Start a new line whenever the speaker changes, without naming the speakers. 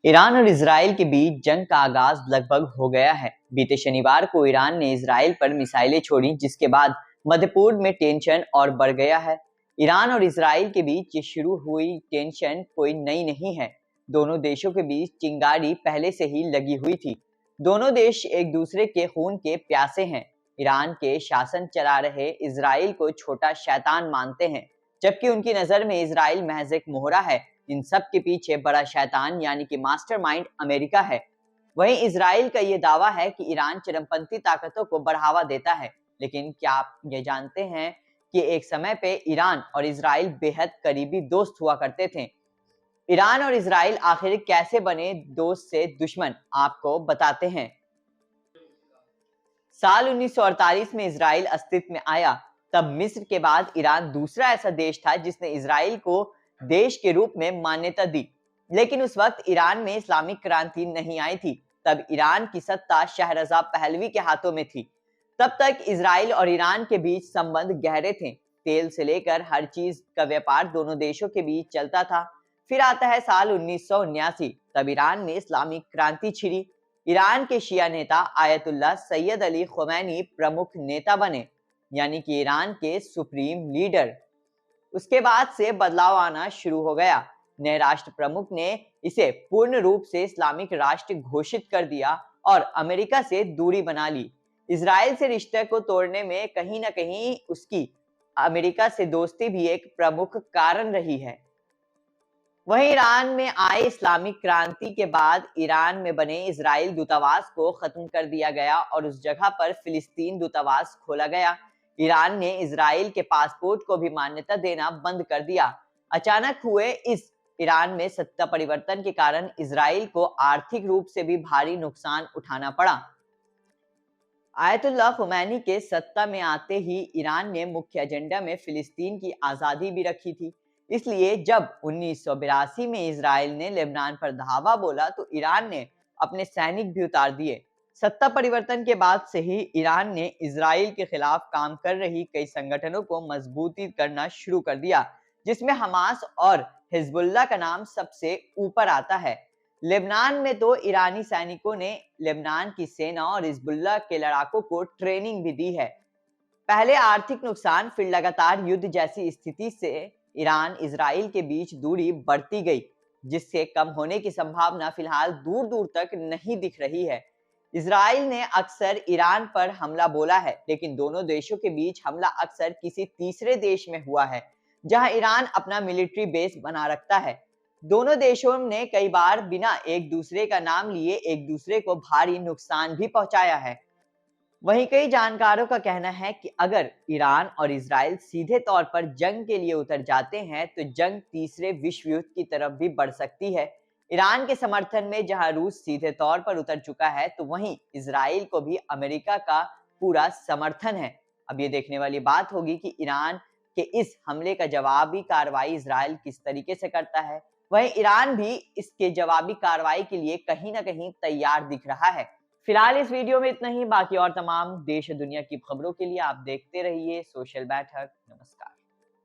Iran और Israel के बीच जंग का आगाज लगभग हो गया है। बीते शनिवार को ईरान ने इजराइल पर मिसाइलें छोड़ी, जिसके बाद मध्य पूर्व में टेंशन और बढ़ गया है। ईरान और इजराइल के बीच ये शुरू हुई टेंशन कोई नई नहीं है। दोनों देशों के बीच चिंगारी पहले से ही लगी हुई थी। दोनों देश एक दूसरे के खून के प्यासे हैं। ईरान के शासन चला रहे इजराइल को छोटा शैतान मानते हैं, जबकि उनकी नजर में इजराइल महज एक मोहरा है। इन सब के पीछे बड़ा शैतान यानी कि मास्टरमाइंड अमेरिका है। वहीं इजराइल का ये दावा है कि ईरान चरमपंथी ताकतों को बढ़ावा देता है। लेकिन क्या आप ये जानते हैं कि एक समय पे ईरान और इजराइल बेहद करीबी दोस्त हुआ करते थे। ईरान और इजराइल आखिर कैसे बने दोस्त से दुश्मन, आपको बताते हैं। साल 1948 में इजराइल अस्तित्व में आया। तब मिस्र के बाद ईरान दूसरा ऐसा देश था जिसने इजराइल को देश के रूप में मान्यता दी। लेकिन उस वक्त ईरान में इस्लामिक क्रांति नहीं आई थी। तब ईरान की सत्ता शहरज़ा पहलवी के हाथों में थी। तब तक इजराइल और ईरान के बीच संबंध गहरे थे। तेल से लेकर हर चीज का व्यापार दोनों देशों के बीच चलता था। फिर आता है साल 1979। तब ईरान में इस्लामिक क्रांति छिड़ी। ईरान के शिया नेता आयतुल्लाह सैयद अली खुमैनी प्रमुख नेता बने, यानी कि ईरान के सुप्रीम लीडर। उसके बाद से बदलाव आना शुरू हो गया। नए राष्ट्र प्रमुख ने इसे पूर्ण रूप से इस्लामिक राष्ट्र घोषित कर दिया और अमेरिका से दूरी बना ली। इजराइल से रिश्ते को तोड़ने में कहीं ना कहीं उसकी अमेरिका से दोस्ती भी एक प्रमुख कारण रही है। वहीं ईरान में आए इस्लामिक क्रांति के बाद ईरान में बने इजराइल दूतावास को खत्म कर दिया गया और उस जगह पर फिलिस्तीन दूतावास खोला गया। ईरान ने इजराइल के पासपोर्ट को भी मान्यता देना बंद कर दिया। अचानक हुए इस ईरान में सत्ता परिवर्तन के कारण इजराइल को आर्थिक रूप से भी भारी नुकसान उठाना पड़ा। आयतुल्लाह खुमैनी के सत्ता में आते ही ईरान ने मुख्य एजेंडा में फिलिस्तीन की आज़ादी भी रखी थी। इसलिए जब 1982 में इजराइल ने लेबनान पर धावा बोला तो ईरान ने अपने सैनिक भी उतार दिए। सत्ता परिवर्तन के बाद से ही ईरान ने इजराइल के खिलाफ काम कर रही कई संगठनों को मजबूती करना शुरू कर दिया, जिसमें हमास और हिजबुल्लाह का नाम सबसे ऊपर आता है। लेबनान में तो ईरानी सैनिकों ने लेबनान की सेना और हिजबुल्लाह के लड़ाकों को ट्रेनिंग भी दी है। पहले आर्थिक नुकसान, फिर लगातार युद्ध जैसी स्थिति से ईरान इजराइल के बीच दूरी बढ़ती गई, जिससे कम होने की संभावना फिलहाल दूर दूर तक नहीं दिख रही है। इजराइल ने अक्सर ईरान पर हमला बोला है, लेकिन दोनों देशों के बीच हमला अक्सर किसी तीसरे देश में हुआ है, जहां ईरान अपना मिलिट्री बेस बना रखता है। दोनों देशों ने कई बार बिना एक दूसरे का नाम लिए एक दूसरे को भारी नुकसान भी पहुंचाया है। वहीं कई जानकारों का कहना है कि अगर ईरान और इजराइल सीधे तौर पर जंग के लिए उतर जाते हैं तो जंग तीसरे विश्व युद्ध की तरफ भी बढ़ सकती है। ईरान के समर्थन में जहां रूस सीधे तौर पर उतर चुका है, तो वहीं इजराइल को भी अमेरिका का पूरा समर्थन है। अब ये देखने वाली बात होगी कि ईरान के इस हमले का जवाबी कार्रवाई इजराइल किस तरीके से करता है। वहीं ईरान भी इसके जवाबी कार्रवाई के लिए कहीं ना कहीं तैयार दिख रहा है। फिलहाल इस वीडियो में इतना ही। बाकी और तमाम देश और दुनिया की खबरों के लिए आप देखते रहिए सोशल बैठक। नमस्कार।